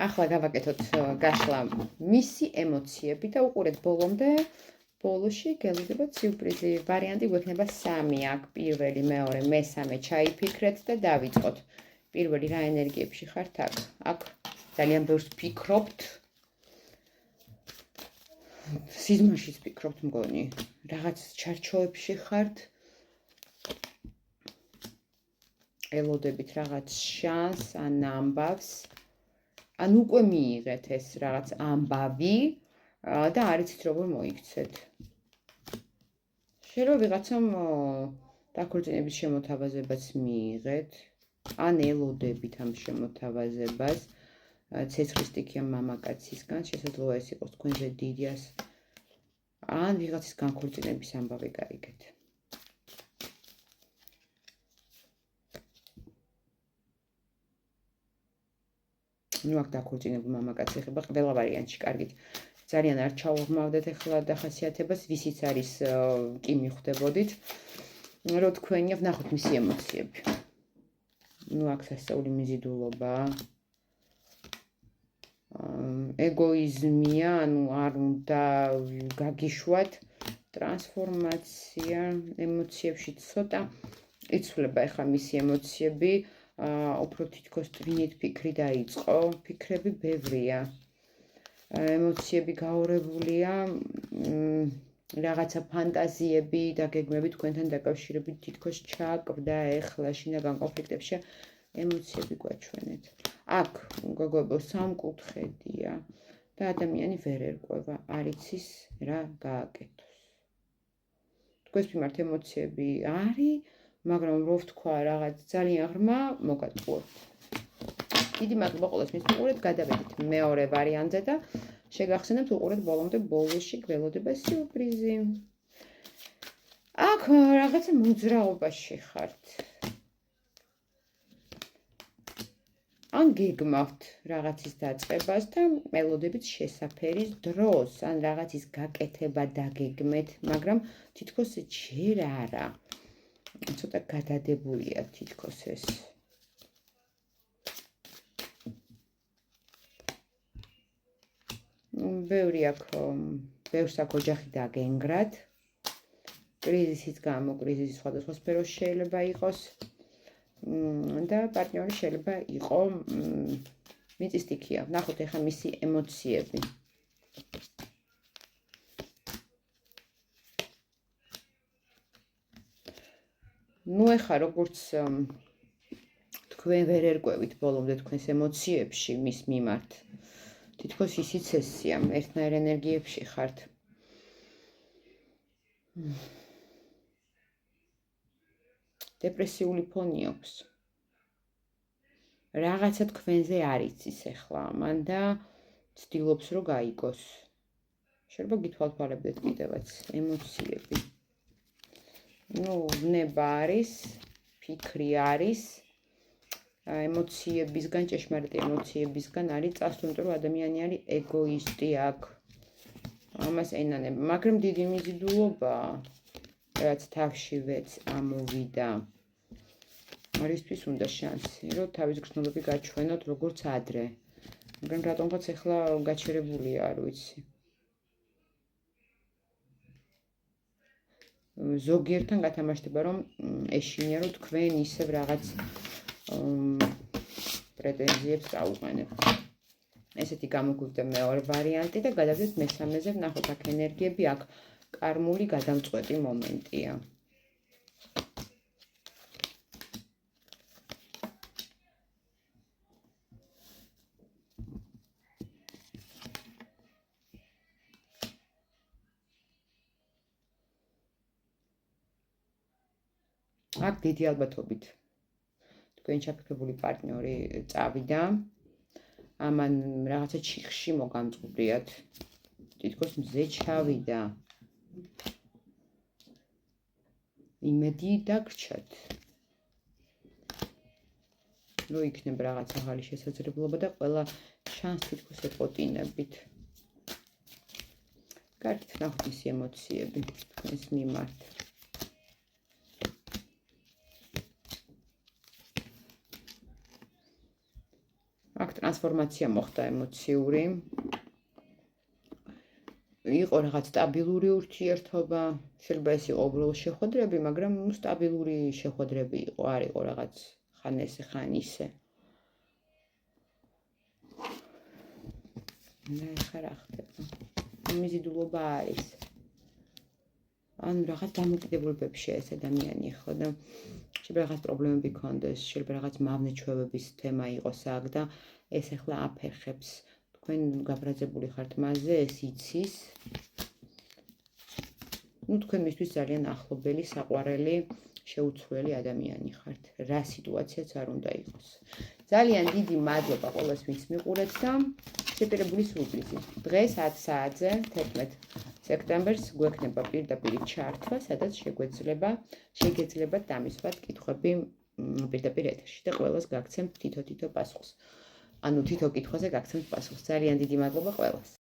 ახლა გავაკეთოთ გასვლა მისი ემოციები და უყურეთ ბოლომდე. ბოლოში გელოდებათ სიურპრიზი ვარიანტი გვექნება 3 აქ პირველი, მეორე, მესამე ჩაიფიქრეთ და დავიწყოთ. პირველი რა ენერგიებში ხართ აქ? აქ ძალიან ბევრს ფიქრობთ. სიზმარშიც ფიქრობთ მგონი. რაღაც ჩარჩოებში ხართ. ელოდებით რაღაც შანსს ან ამბავს. ან უკვე მიიღეთ ეს რაღაც ამბავი და არ იცით როგორ მოიქცეთ. შეიძლება ვიღაცამ დაქორწინების შემოთავაზებაც მიიღეთ, ან ელოდებით ამ შემოთავაზებას, ცეცხლის სტიქია მამაკაცისგან, შესაძლოა ეს იყოს თქვენზე დიდიას, ან ვიღაცის განქორწინების ამბავი გაიგეთ. ნუ აქ დაქორწინებულ მამაკაცს ეხება ყველა ვარიანტში, კარგით. ძალიან არ ჩაუღმავდეთ ახლა დახასიათებას, ვისიც არის კი მიხვდებოდით, რომ თქვენია ვნახოთ მისი ემოციები. ნუ აქ სასწაული მიზიდულობა, ეგოიზმია, ანუ არ უნდა გაგიშვათ, ტრანსფორმაცია, ემოციებში ცოტა იცვლება ახლა მისი ემოციები, უფრო თითქოს ტვინით ფიქრი დაიწყო, ფიქრები ბევრია. ემოციები გაორებულია, რაღაცა ფანტაზიები და გეგმები თქვენთან დაკავშირებით თითქოს ჩააკვდა ეხლა შინაგან კონფლიქტებში ემოციები გვაჩვენეთ. აქ გოგოებო სამკუთხედია და ადამიანი ვერ ერკვევა, არ იცის რა გააკეთოს. თქვენს მიმართ ემოციები არის, მაგრამ რო ვთქვა რაღაც ძალიან ღრმა, მოგატყუებთ. დიდი მადლობა ყველას მის უყურეთ, გადავედით მეორე ვარიანტზე და შეგახსენებთ უყურეთ ბოლომდე, ბოლოში გველოდება სიურპრიზი. აქ რაღაცა მოძრაობაში ხართ. ან გეგმავთ რაღაცის დაწყებას და ელოდებით შესაფერის დროს, ან რაღაცის გაკეთება დაგეგმეთ, მაგრამ თითქოს ჯერ არა. ცოტა გადადებულია თითქოს ეს. ბევრი აქ, ბევრს აქ ოჯახი დაგენგრათ. კრიზისის გამო, კრიზისი სხვადასხვა სფეროში შეიძლება იყოს და პარტნიორი შეიძლება იყო მიწის სტიქია. ვნახოთ ახლა მისი ემოციები. ნუ ეხა როგორც თქვენ ვერ ერკვევით ბოლომდე თქვენს ემოციებში მის მიმართ. თითქოს ისიც ესია, ერთნაირ ენერგიებში ხართ. დეპრესიული ფონი აქვს. რაღაცა თქვენზე არ იცის ახლა ამან და ცდილობს რომ გაიგოს. შეიძლება გითვალთვალებდეთ კიდევაც ემოციები. ნუ ნება არის, ფიქრი არის, ემოციებისგან, ჭეშმარიტი ემოციებისგან არის წასული, რომ ადამიანი არის ეგოისტი აქ. ამას ენანება, მაგრამ დიდი მიზიდულობა, რაც თავშივეც ამოვიდა. არისთვის უნდა შანსი, რომ თავის გრძნობები გაჩვენოთ როგორც ადრე. მაგრამ რატომღაც ახლა გაჩერებულია, არ ვიცი. ზოგიერთთან გათამაშდება, რომ ეშინია, რომ თქვენ ისევ რაღაც პრეტენზიებს წაუყენებთ. ესეთი გამოგვივიდა მეორე ვარიანტი და გადავიდეთ მესამეზე, ვნახოთ აქ ენერგიები, აქ კარმული გადამწყვეტი მომენტია. აქ დიდი ალბათობით თქვენ ჩაფიქრებული პარტნიორი წავიდა, ამან რაღაცა ჩიხში მოგამწყვრიათ, თითქოს მზე ჩავიდა. იმედი დაგრჩათ, რომ იქნება რაღაც ახალი შესაძლებლობა და ყველა შანსს თითქოს ეპოტინებით. კარგით, ვნახოთ მისი ემოციები თქვენს მიმართ. აქ ტრანსფორმაცია მოხდა ემოციური. იყო რაღაც სტაბილური ურთიერთობა, შეიძლება ეს იყო უბრალოდ შეხვედრები, მაგრამ სტაბილური შეხვედრები იყო, არ იყო რაღაც ხან ესე, ხან ისე. ხა რა ხდება? მიზიდულობა არის. ანუ რაღაც დამოკიდებულებებში ეს ადამიანი ხო და შეიძლება რაღაც პრობლემები ქონდეს, შეიძლება რაღაც მავნე ჩვევების თემა იყოს აქ და ეს ახლა აფერხებს. თქვენ გაბრაზებული ხართ მასზე, ეს იცის. თქვენ მისთვის ძალიან ახლობელი, საყვარელი, შეუცვლელი ადამიანი ხართ. რა სიტუაციაც არ უნდა იყოს. ძალიან დიდი მადლობა ყველას, ვინც მიყურეთ და შეპირებული სურპრიზი. დღეს 10 საათზე 11 სექტემბერს გვექნება პირდაპირ ჩართვა, სადაც შეგეძლებათ დამისვათ კითხვები პირდაპირ ეთერში და ყველას გაგცემთ თითო-თითო პასუხს. ანუ თითო კითხვაზე გაგცემთ პასუხს. ძალიან დიდი მადლობა ყველას.